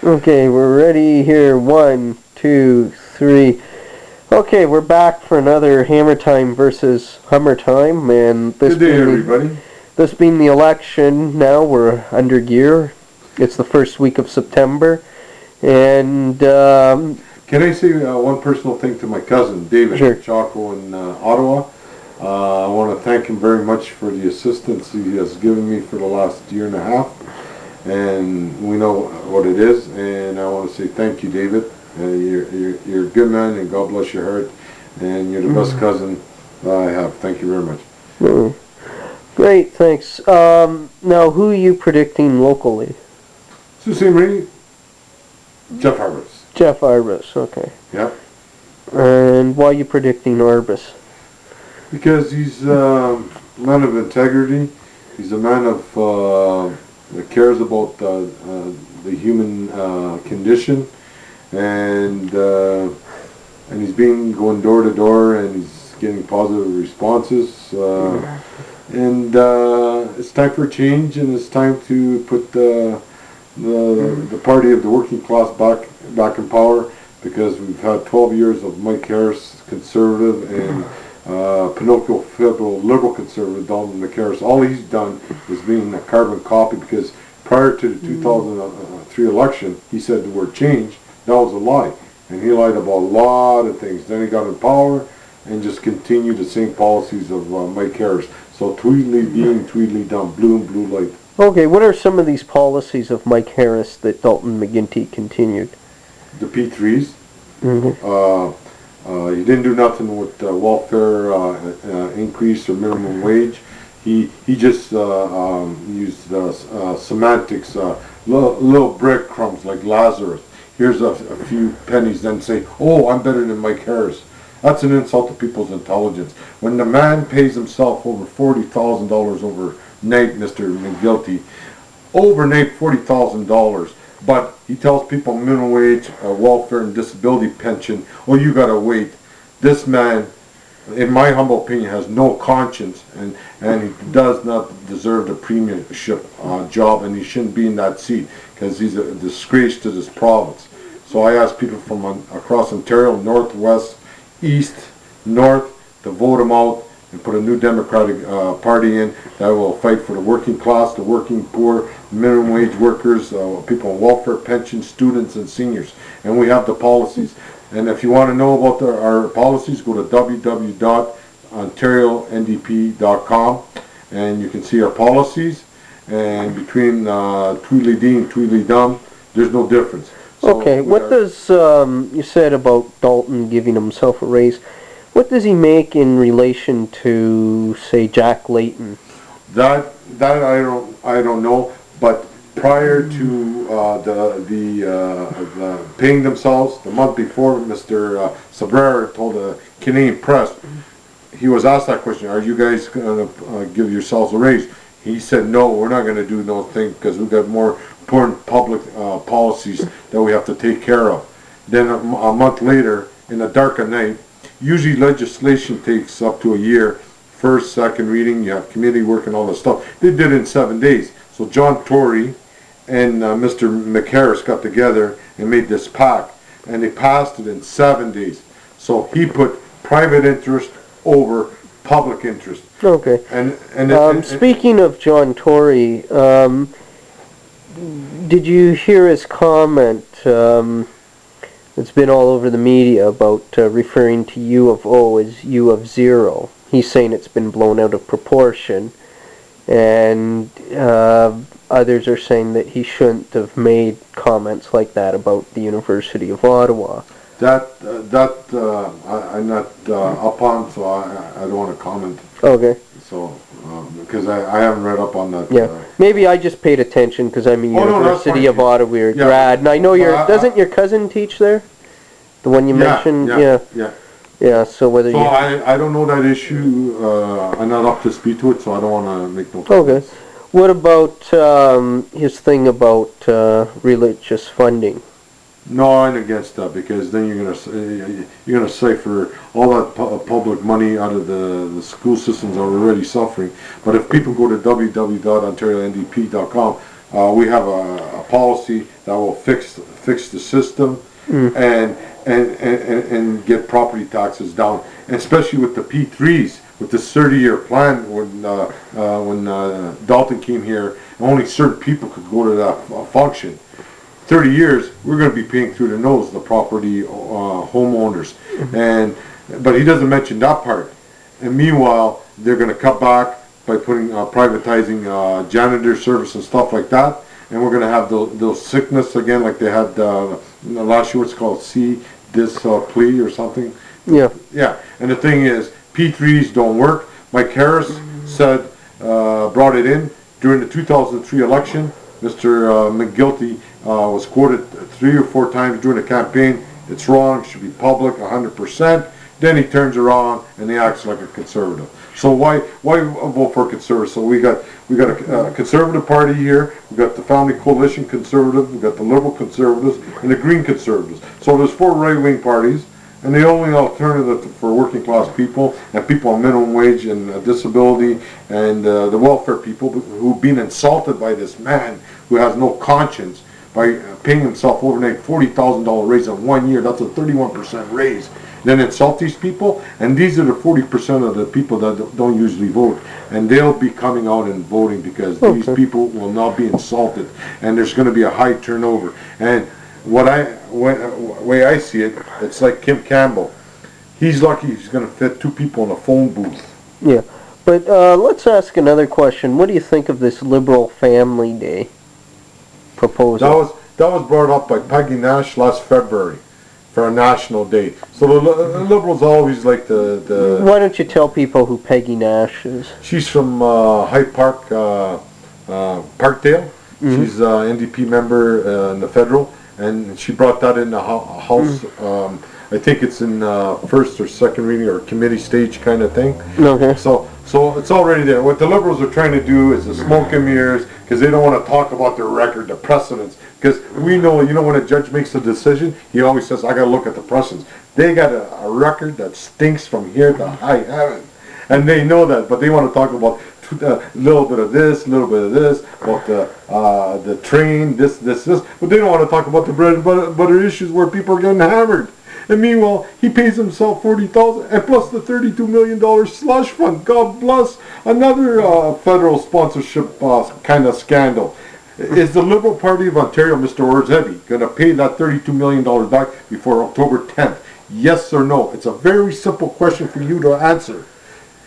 Okay, we're ready here. 1, 2, 3. Okay, we're back for another Hammertime versus Hammertime, and Good day, everybody. This being the election, now we're under gear. It's the first week of September, and Can I say one personal thing to my cousin, David Sure. Paciocco in Ottawa? I want to thank him very much for the assistance he has given me for the last year and a half, and we know what it is, and I want to say thank you, David. You're a good man, and God bless your heart, and you're the best cousin I have. Thank you very much. Great, thanks. Now, who are you predicting locally? It's the same ring. Jeff Harvest. Jeff Arbus, okay. Yep. And why are you predicting Arbus? Because he's a man of integrity. He's a man of that cares about the human condition, and he's been going door to door, and he's getting positive responses. And it's time for change, and it's time to put the party of the working class back in power, because we've had 12 years of Mike Harris, conservative, and Pinocchio Federal Liberal Conservative, Donald McHarris. All he's done is being a carbon copy, because prior to the 2003 election, he said the word change. That was a lie. And he lied about a lot of things. Then he got in power and just continued the same policies of Mike Harris. So Tweedledee, Tweedledum, blue and blue light. Okay, what are some of these policies of Mike Harris that Dalton McGuinty continued? The P3s. Mm-hmm. He didn't do nothing with welfare increase or minimum wage. He just used semantics, little breadcrumbs like Lazarus. Here's a few pennies, then say, oh, I'm better than Mike Harris. That's an insult to people's intelligence. When the man pays himself over $40,000 overnight, Mr. McGuilty, overnight $40,000, but he tells people minimum wage, welfare, and disability pension, oh, you gotta wait. This man, in my humble opinion, has no conscience, and he does not deserve the premiership job, and he shouldn't be in that seat, because he's a disgrace to this province. So I ask people from across Ontario, northwest, east, north, to vote him out and put a new Democratic Party in that will fight for the working class, the working poor, minimum wage workers, people on welfare, pension, students, and seniors. And we have the policies. And if you want to know about our policies, go to www.ontariondp.com, and you can see our policies. And between Tweedledee and Tweedledum, there's no difference. So okay, what does, you said about Dalton giving himself a raise, what does he make in relation to, say, Jack Layton? That I don't know, but prior to the paying themselves, the month before, Mr. Sabrera told the Canadian press, he was asked that question, are you guys going to give yourselves a raise? He said, no, we're not going to do no thing, because we've got more important public policies that we have to take care of. Then a month later, in the dark of night, usually legislation takes up to a year, first, second reading, you have committee work and all that stuff. They did it in 7 days. So John Tory and Mr. McHarris got together and made this pact, and they passed it in 7 days. So he put private interest over public interest. Okay. And speaking of John Tory, did you hear his comment? It's been all over the media about referring to U of O as U of zero. He's saying it's been blown out of proportion, and others are saying that he shouldn't have made comments like that about the University of Ottawa. I'm not up on, so I don't want to comment. Okay. So, because I haven't read up on that. Yeah, maybe I just paid attention because I'm a University of Ottawa grad, and I know doesn't your cousin teach there? The one you mentioned? Yeah, so whether so I don't know that issue. I'm not up to speed to it, so I don't want to make no Okay. comments. What about his thing about religious funding? No, I'm against that, because then you're gonna cipher all that public money out of the school systems are already suffering. But if people go to www.ontariondp.com, We have a policy that will fix the system and get property taxes down, and especially with the P3s, with this 30-year plan. When Dalton came here, only certain people could go to that function. 30 years, we're going to be paying through the nose, the property homeowners, but he doesn't mention that part. And meanwhile, they're going to cut back by putting privatizing janitor service and stuff like that, and we're going to have those sickness again, like they had last year. What's called plea or something. Yeah. And the thing is, P3s don't work. Mike Harris said, brought it in during the 2003 election. Mr. McGilty was quoted 3 or 4 times during the campaign. It's wrong. It should be public, 100%. Then he turns around and he acts like a conservative. So why vote for a conservative? So we got a conservative party here. We got the Family Coalition Conservative. We got the Liberal Conservatives and the Green Conservatives. So there's 4 right-wing parties, and the only alternative for working class people and people on minimum wage and disability and the welfare people who've been insulted by this man who has no conscience by paying himself overnight $40,000 raise in 1 year. That's a 31% raise. Then insult these people, and these are the 40% of the people that don't usually vote, and they'll be coming out and voting because these people will not be insulted, and there's going to be a high turnover. And way I see it, it's like Kim Campbell. He's lucky he's going to fit 2 people in a phone booth. Yeah, but let's ask another question. What do you think of this Liberal Family Day proposal? That was brought up by Peggy Nash last February for a national day. So the Liberals always like the... Why don't you tell people who Peggy Nash is? She's from Hyde Park, Parkdale. She's an NDP member in the federal, and she brought that in the House. I think it's in first or second reading or committee stage kind of thing. Okay. So it's already there. What the Liberals are trying to do is to smoke and mirrors, because they don't want to talk about their record, the precedents. Because we know, when a judge makes a decision, he always says, I got to look at the precedents. They got a record that stinks from here to high heaven. And they know that, but they want to talk about a little bit of this, a little bit of this, about the train, this. But they don't want to talk about the bread and butter issues where people are getting hammered. And meanwhile, he pays himself $40,000 and plus the $32 million slush fund. God bless. Another federal sponsorship kind of scandal. Is the Liberal Party of Ontario, Mr. Orzhetti, going to pay that $32 million back before October 10th? Yes or no? It's a very simple question for you to answer.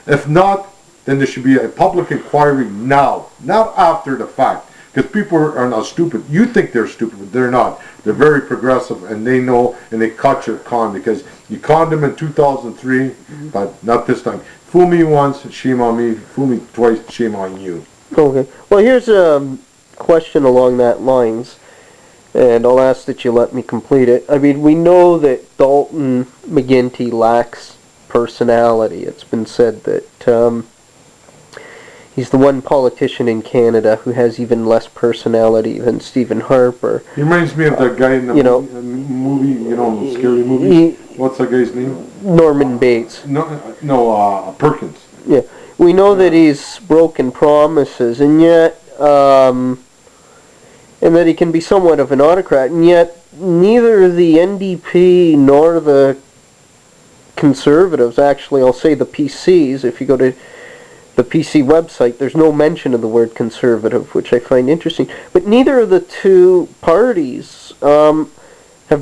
If not, then there should be a public inquiry now, not after the fact. Because people are not stupid. You think they're stupid, but they're not. They're very progressive, and they know, and they caught your con, because you conned them in 2003, but not this time. Fool me once, shame on me. Fool me twice, shame on you. Okay. Well, here's a question along that lines, and I'll ask that you let me complete it. I mean, we know that Dalton McGuinty lacks personality. It's been said that he's the one politician in Canada who has even less personality than Stephen Harper. He reminds me of that guy in the movie, scary movie. What's that guy's name? Norman Bates. No, Perkins. Yeah. We know that he's broken promises, and yet, and that he can be somewhat of an autocrat, and yet neither the NDP nor the Conservatives, actually, I'll say the PCs, if you go to the PC website, there's no mention of the word conservative, which I find interesting. But neither of the two parties have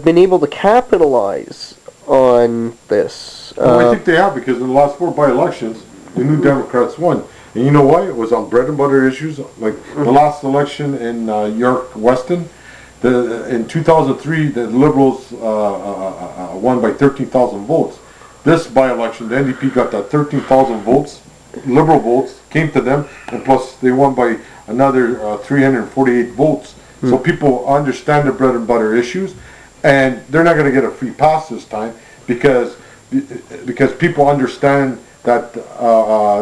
been able to capitalize on this. I think they have, because in the last 4 by-elections, the New Democrats won. And you know why? It was on bread and butter issues. Like the last election in York Weston, in 2003, the Liberals won by 13,000 votes. This by-election, the NDP got that 13,000 votes, Liberal votes, came to them, and plus they won by another 348 votes. So people understand the bread and butter issues, and they're not going to get a free pass this time, because people understand that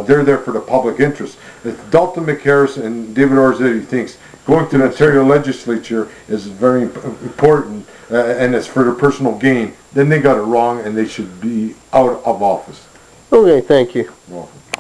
they're there for the public interest. If Dalton McHarris and David Orzhetti thinks going to the Ontario legislature is very important and it's for their personal gain, then they got it wrong and they should be out of office. Okay, thank you. Welcome.